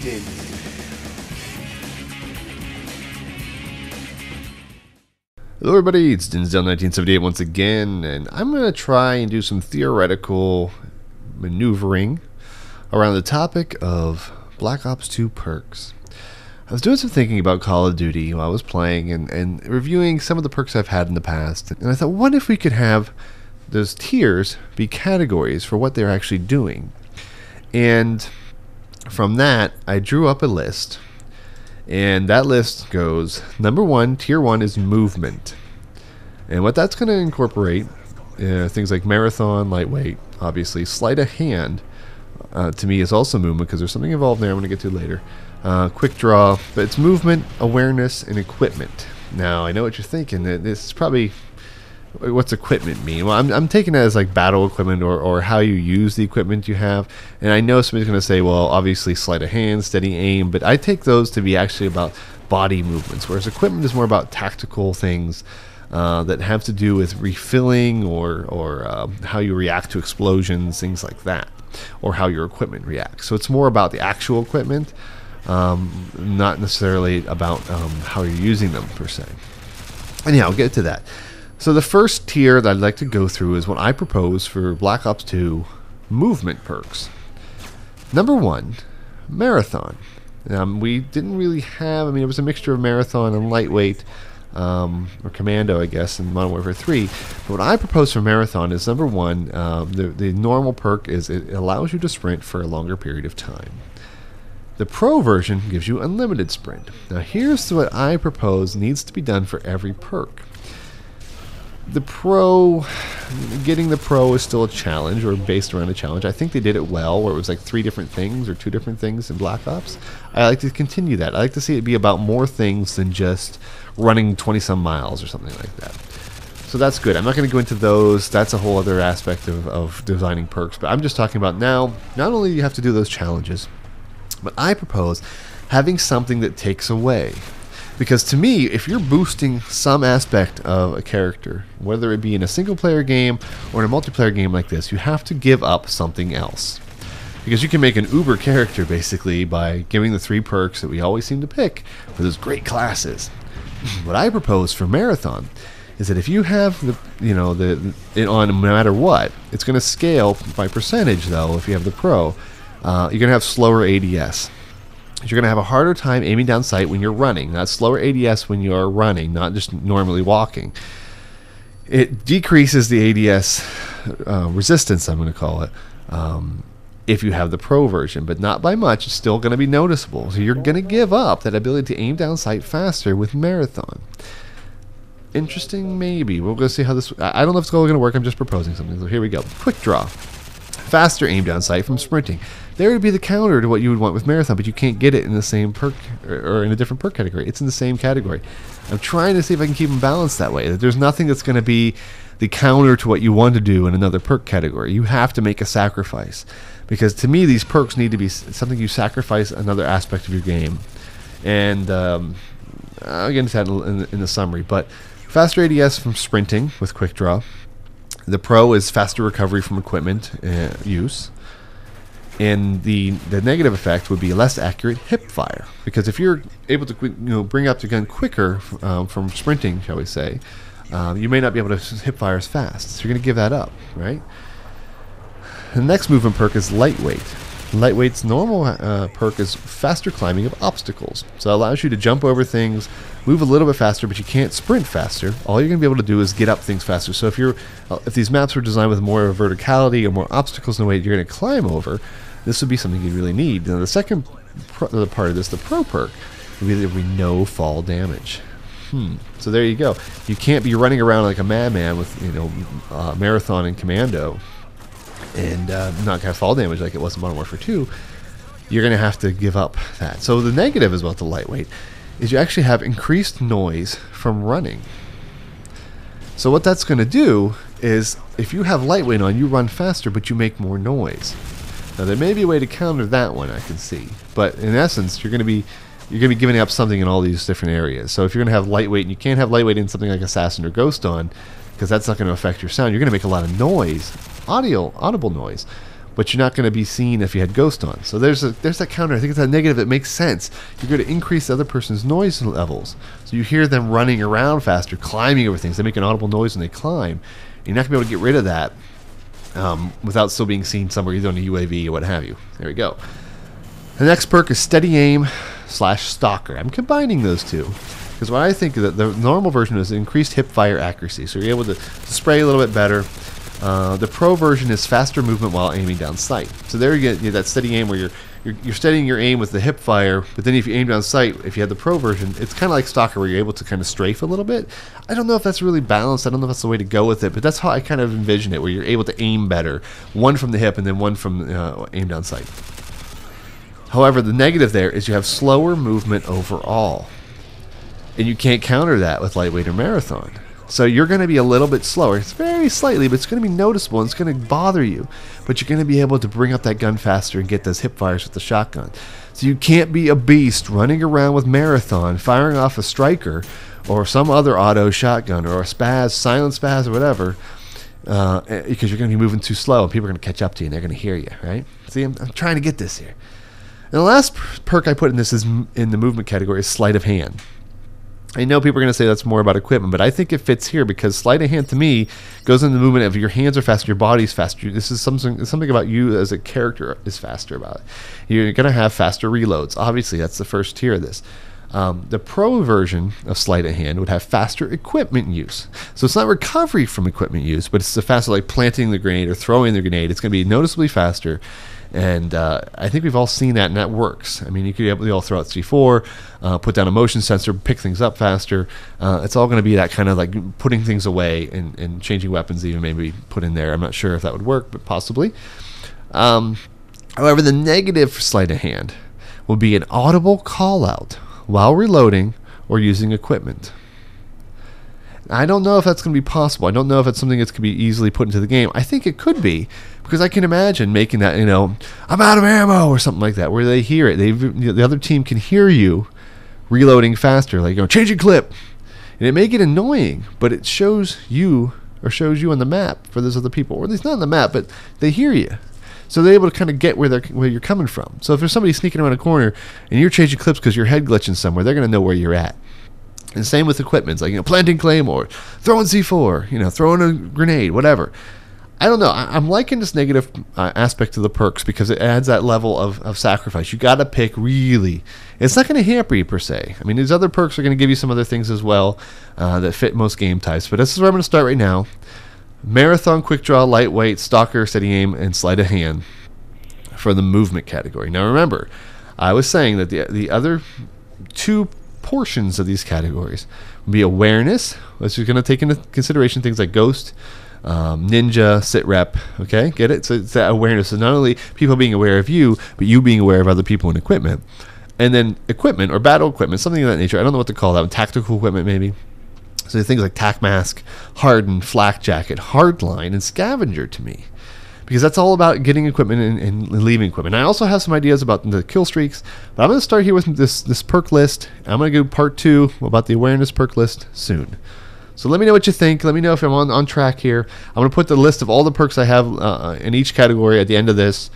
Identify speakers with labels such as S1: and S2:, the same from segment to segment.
S1: Redacted.
S2: Hello everybody, it's Dinsdale1978 once again, and I'm going to try and do some theoretical maneuvering around the topic of Black Ops 2 perks. I was doing some thinking about Call of Duty while I was playing and reviewing some of the perks I've had in the past, and I thought, what if we could have those tiers be categories for what they're actually doing? And from that, I drew up a list. And that list goes, number one, tier 1 is movement. And what that's going to incorporate, things like marathon, lightweight, obviously. Sleight of hand, to me, is also movement, because there's something involved there I'm going to get to later. Quick draw, but it's movement, awareness, and equipment. Now, I know what you're thinking. This is probably, what's equipment mean? Well, I'm taking that as like battle equipment or how you use the equipment you have. And I know somebody's going to say, well, obviously sleight of hand, steady aim, but I take those to be actually about body movements, whereas equipment is more about tactical things that have to do with refilling or how you react to explosions, things like that, or how your equipment reacts. So it's more about the actual equipment, not necessarily about how you're using them per se. Anyhow, I'll get to that. So the first tier that I'd like to go through is what I propose for Black Ops 2 movement perks. Number one, marathon. We didn't really have, it was a mixture of marathon and lightweight, or commando, I guess, in Modern Warfare 3. But what I propose for marathon is, number one, the normal perk is it allows you to sprint for a longer period of time. The pro version gives you unlimited sprint. Now here's what I propose needs to be done for every perk. The pro, getting the pro is still a challenge, or based around a challenge. I think they did it well, where it was like 3 different things or 2 different things in Black Ops. I like to continue that. I like to see it be about more things than just running 20-some miles or something like that. So that's good. I'm not going to go into those. That's a whole other aspect of designing perks. But I'm just talking about now, not only do you have to do those challenges, but I propose having something that takes away. Because to me, if you're boosting some aspect of a character, whether it be in a single-player game or in a multiplayer game like this, you have to give up something else. Because you can make an uber character, basically, by giving the 3 perks that we always seem to pick for those great classes. What I propose for Marathon is that if you have it on no matter what, it's going to scale by percentage, though, if you have the Pro. You're going to have slower ADS. You're going to have a harder time aiming down sight when you're running. Not slower ADS when you're running, not just normally walking. It decreases the ADS resistance, I'm going to call it, if you have the Pro version, but not by much. It's still going to be noticeable. So you're going to give up that ability to aim down sight faster with Marathon. Interesting, maybe. We're going to see how this... I don't know if it's going to work. I'm just proposing something. So here we go. Quick draw. Faster aim down sight from sprinting. There would be the counter to what you would want with Marathon, but you can't get it in the same perk or in a different perk category. It's in the same category. I'm trying to see if I can keep them balanced that way. That there's nothing that's going to be the counter to what you want to do in another perk category. You have to make a sacrifice, because to me these perks need to be something you sacrifice another aspect of your game. And I'll get into that in the summary. But faster ADS from sprinting with quick draw. The Pro is faster recovery from equipment use. And the negative effect would be less accurate hip fire, because if you're able to bring up the gun quicker from sprinting, shall we say, you may not be able to hip fire as fast. So you're going to give that up, right? The next movement perk is lightweight. Lightweight's normal perk is faster climbing of obstacles. So it allows you to jump over things, move a little bit faster, but you can't sprint faster. All you're going to be able to do is get up things faster. So if these maps were designed with more verticality or more obstacles in the way you're going to climb over, this would be something you really need. Now the second part of this, the Pro perk, would be there would be no fall damage. So there you go. You can't be running around like a madman with Marathon and Commando and not have fall damage like it was in Modern Warfare 2. You're going to have to give up that. So the negative is about the lightweight is you actually have increased noise from running. So what that's going to do is, if you have lightweight on, you run faster, but you make more noise. Now there may be a way to counter that one, I can see, but in essence, you're going to be giving up something in all these different areas. So if you're going to have lightweight, and you can't have lightweight in something like Assassin or Ghost on, because that's not going to affect your sound. You're going to make a lot of noise, audible noise, but you're not going to be seen if you had Ghost on. So there's that counter. I think it's a negative. It makes sense. You're going to increase the other person's noise levels. So you hear them running around faster, climbing over things. They make an audible noise when they climb. You're not going to be able to get rid of that without still being seen somewhere, either on a UAV or what have you. There we go. The next perk is Steady Aim / Stalker. I'm combining those two because what I think that the normal version is increased hip fire accuracy, so you're able to spray a little bit better. The Pro version is faster movement while aiming down sight. So there you get that Steady Aim where you're steadying your aim with the hip fire, but then if you aim down sight, if you had the Pro version, it's kind of like Stalker where you're able to kind of strafe a little bit. I don't know if that's really balanced. I don't know if that's the way to go with it, but that's how I kind of envision it, where you're able to aim better, one from the hip and then one from aim down sight. However, the negative there is you have slower movement overall, and you can't counter that with lightweight or marathon. So you're going to be a little bit slower. It's very slightly, but it's going to be noticeable, and it's going to bother you. But you're going to be able to bring up that gun faster and get those hip fires with the shotgun. So you can't be a beast running around with marathon, firing off a striker or some other auto shotgun or a spaz, silent spaz or whatever, because you're going to be moving too slow, and people are going to catch up to you, and they're going to hear you, right? See, I'm trying to get this here. And the last perk I put in this is in the movement category is Sleight of Hand. I know people are going to say that's more about equipment, but I think it fits here because sleight of hand to me goes in the movement of your hands are faster, your body's faster. This is something about you as a character is faster about it. You're going to have faster reloads. Obviously, that's the first tier of this. The Pro version of sleight of hand would have faster equipment use. So it's not recovery from equipment use, but it's the faster, like planting the grenade or throwing the grenade. It's going to be noticeably faster. And I think we've all seen that, and that works. I mean, you could all throw out C4, put down a motion sensor, pick things up faster. It's all going to be that kind of like putting things away and changing weapons even maybe put in there. I'm not sure if that would work, but possibly. However, the negative for sleight of hand will be an audible call out while reloading or using equipment. I don't know if that's going to be possible. I don't know if it's something that's going to be easily put into the game. I think it could be, because I can imagine making that, I'm out of ammo or something like that, where they hear it. The other team can hear you reloading faster, like changing clip. And it may get annoying, but it shows you on the map for those other people. Or at least not on the map, but they hear you. So they're able to kind of get where you're coming from. So if there's somebody sneaking around a corner and you're changing clips because your head glitching somewhere, they're going to know where you're at. And same with equipment, like planting claymore, throwing C4, throwing a grenade, whatever. I don't know. I'm liking this negative aspect of the perks because it adds that level of sacrifice. You got to pick really. It's not going to hamper you per se. I mean, these other perks are going to give you some other things as well that fit most game types. But this is where I'm going to start right now. Marathon, quick draw, lightweight, stalker, steady aim, and sleight of hand for the movement category. Now remember, I was saying that the other two portions of these categories would be awareness, which is going to take into consideration things like ghost, ninja, sit rep. Okay, get it? So it's that awareness. So not only people being aware of you, but you being aware of other people and equipment. And then equipment or battle equipment, something of that nature. I don't know what to call that. Tactical equipment maybe. So things like tac mask, hardened, flak jacket, hardline, and scavenger to me. Because that's all about getting equipment and leaving equipment. I also have some ideas about the kill streaks, but I'm going to start here with this perk list. I'm going to go part 2 about the awareness perk list soon. So let me know what you think. Let me know if I'm on track here. I'm going to put the list of all the perks I have in each category at the end of this,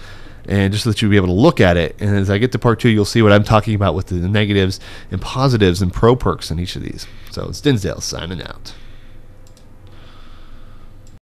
S2: and just so that you'll be able to look at it. And as I get to part 2, you'll see what I'm talking about with the negatives and positives and pro perks in each of these. So it's Dinsdale signing out.